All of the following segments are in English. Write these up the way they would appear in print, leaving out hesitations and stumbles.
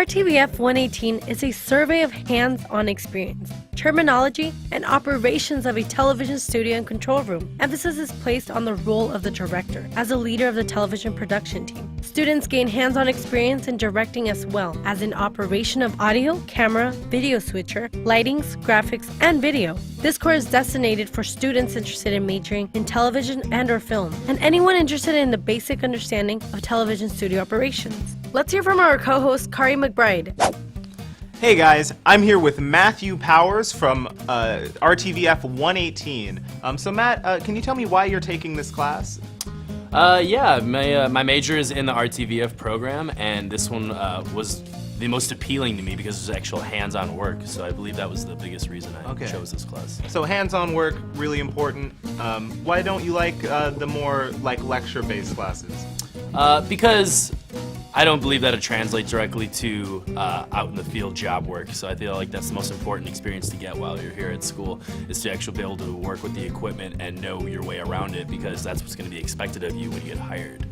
RTVF 118 is a survey of hands-on experience, terminology, and operations of a television studio and control room. Emphasis is placed on the role of the director as a leader of the television production team. Students gain hands-on experience in directing as well as in operation of audio, camera, video switcher, lightings, graphics, and video. This course is designated for students interested in majoring in television and/or film, and anyone interested in the basic understanding of television studio operations. Let's hear from our co-host, Kaari McBride. Hey guys, I'm here with Matthew Powers from RTVF 118. So Matt, can you tell me why you're taking this class? Yeah, my major is in the RTVF program, and this one was the most appealing to me because it's actual hands-on work. So I believe that was the biggest reason I chose this class. So hands-on work, really important. Why don't you like the more lecture-based classes? Because I don't believe that it translates directly to out in the field job work. So I feel like that's the most important experience to get while you're here at school, is to actually be able to work with the equipment and know your way around it, because that's what's going to be expected of you when you get hired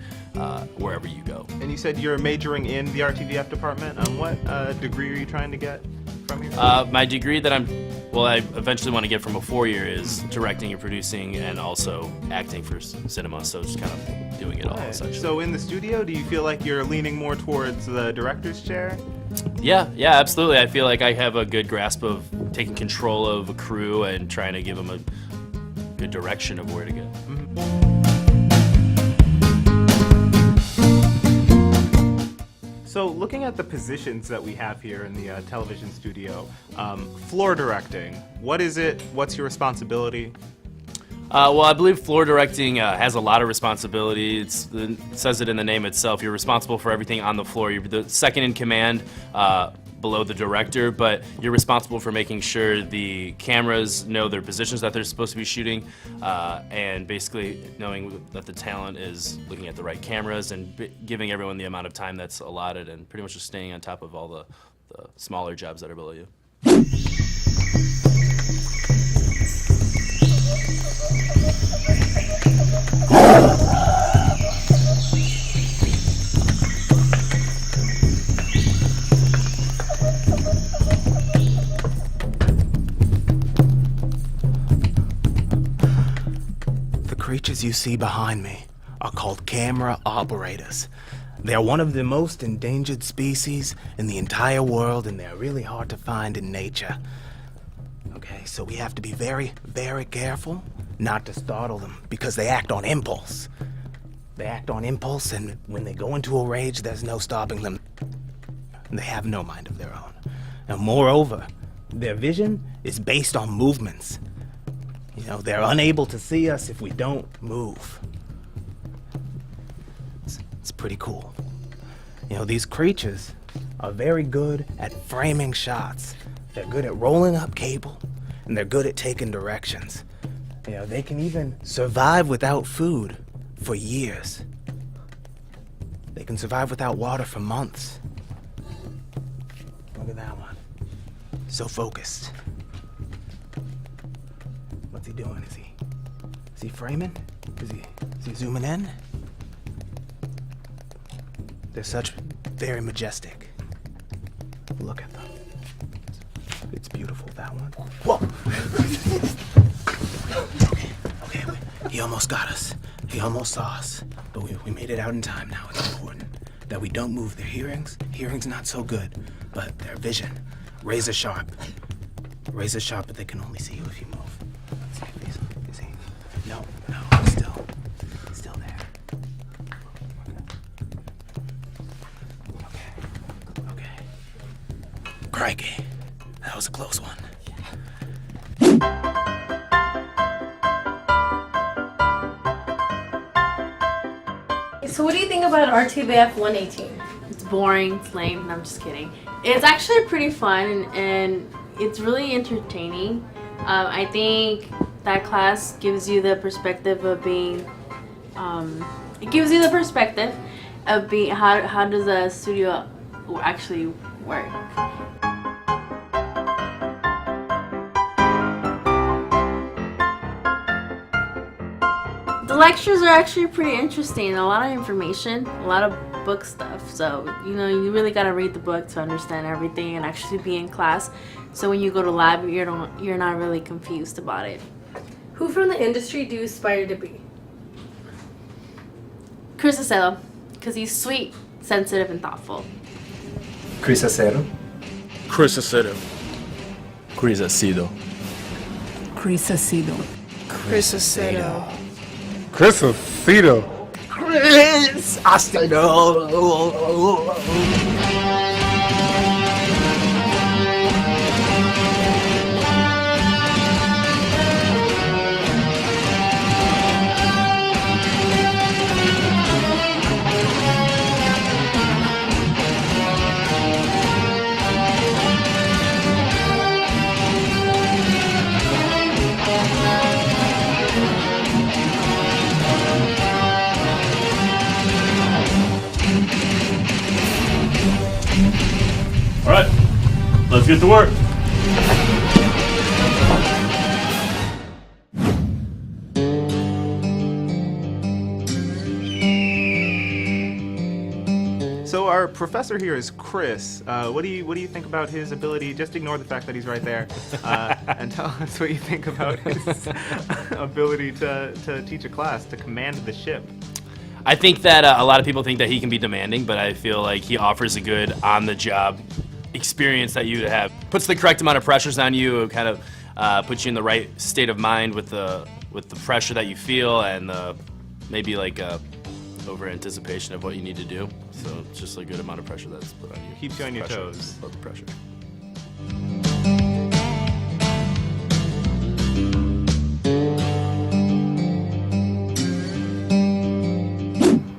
wherever you go. And you said you're majoring in the RTVF department. What degree are you trying to get from here? My degree that I eventually want to get from a 4-year is directing and producing and also acting for cinema, so just kind of doing it all essentially. So in the studio, do you feel like you're leaning more towards the director's chair? Yeah, absolutely. I feel like I have a good grasp of taking control of a crew and trying to give them a good direction of where to go. So looking at the positions that we have here in the television studio, floor directing, what is it? What's your responsibility? Well, I believe floor directing has a lot of responsibility. It says it in the name itself. You're responsible for everything on the floor. You're the second in command below the director, but you're responsible for making sure the cameras know their positions that they're supposed to be shooting, and basically knowing that the talent is looking at the right cameras and giving everyone the amount of time that's allotted, and pretty much just staying on top of all the smaller jobs that are below you. The creatures you see behind me are called camera operators. They're one of the most endangered species in the entire world, and they're really hard to find in nature. Okay, so we have to be very, very careful not to startle them, because they act on impulse. They act on impulse, and when they go into a rage, there's no stopping them. And they have no mind of their own. And moreover, their vision is based on movements. You know, they're unable to see us if we don't move. It's pretty cool. You know, these creatures are very good at framing shots. They're good at rolling up cable, and they're good at taking directions. You know, they can even survive without food for years. They can survive without water for months. Look at that one. So focused. What's he doing? Is he framing? Is he zooming in? They're such very majestic. Look at them. It's beautiful, that one. Whoa! Okay, he almost got us. He almost saw us. But we made it out in time now. It's important that we don't move. Their hearing's not so good, but their vision, razor sharp. Razor sharp, but they can only see you if you move. Let's see if is he? No, still there. Okay. Crikey, that was a close one. So what do you think about RTVF 118? It's boring, it's lame, no, I'm just kidding. It's actually pretty fun and it's really entertaining. I think that class gives you the perspective of being, how does a studio actually work. The lectures are actually pretty interesting. A lot of information, a lot of book stuff. So, you really got to read the book to understand everything and actually be in class. So when you go to lab, you're not really confused about it. Who from the industry do you aspire to be? Chris Acedo, because he's sweet, sensitive, and thoughtful. Chris Acedo. Chris Acedo. Chris Acedo. Chris Acedo. Chris Acedo. Chris Acedo. Chris Acedo. All right, let's get to work. So our professor here is Chris. What do you think about his ability? Just ignore the fact that he's right there, and tell us what you think about his ability to teach a class, to command the ship. I think that a lot of people think that he can be demanding, but I feel like he offers a good on-the-job experience that you have. Puts the correct amount of pressures on you, kind of puts you in the right state of mind with the pressure that you feel, and maybe like over anticipation of what you need to do. So it's just a good amount of pressure that's put on you. Keeps you on your toes. Love the pressure.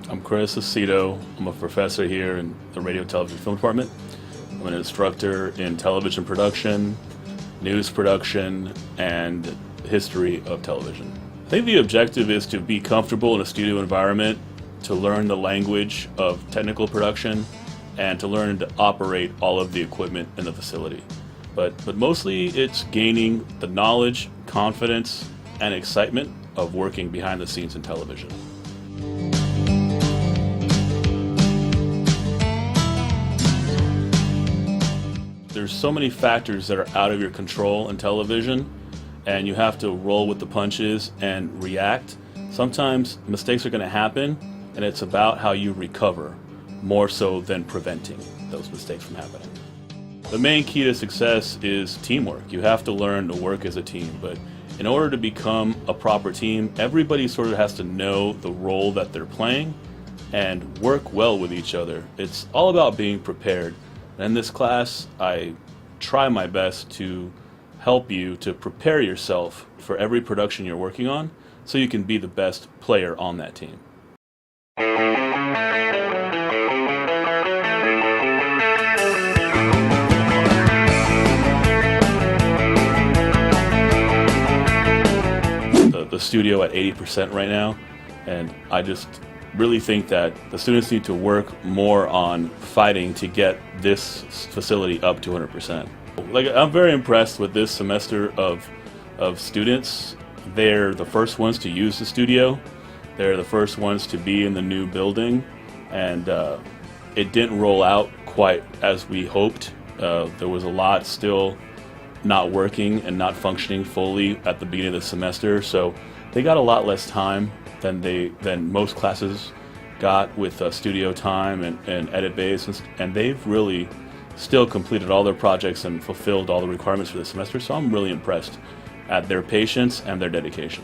I'm Chris Acedo. I'm a professor here in the Radio, Television, Film Department. I'm an instructor in television production, news production, and history of television. I think the objective is to be comfortable in a studio environment, to learn the language of technical production, and to learn to operate all of the equipment in the facility. But mostly it's gaining the knowledge, confidence, and excitement of working behind the scenes in television. There's so many factors that are out of your control in television, and you have to roll with the punches and react. Sometimes mistakes are going to happen, and it's about how you recover, more so than preventing those mistakes from happening. The main key to success is teamwork. You have to learn to work as a team, but in order to become a proper team, everybody sort of has to know the role that they're playing and work well with each other. It's all about being prepared. In this class, I try my best to help you to prepare yourself for every production you're working on so you can be the best player on that team. The studio at 80% right now, and I just really think that the students need to work more on fighting to get this facility up to 100%. I'm very impressed with this semester of students. They're the first ones to use the studio. They're the first ones to be in the new building, and it didn't roll out quite as we hoped. There was a lot still not working and not functioning fully at the beginning of the semester, so they got a lot less time than most classes got with studio time and edit bays, and they've really still completed all their projects and fulfilled all the requirements for the semester, so I'm really impressed at their patience and their dedication.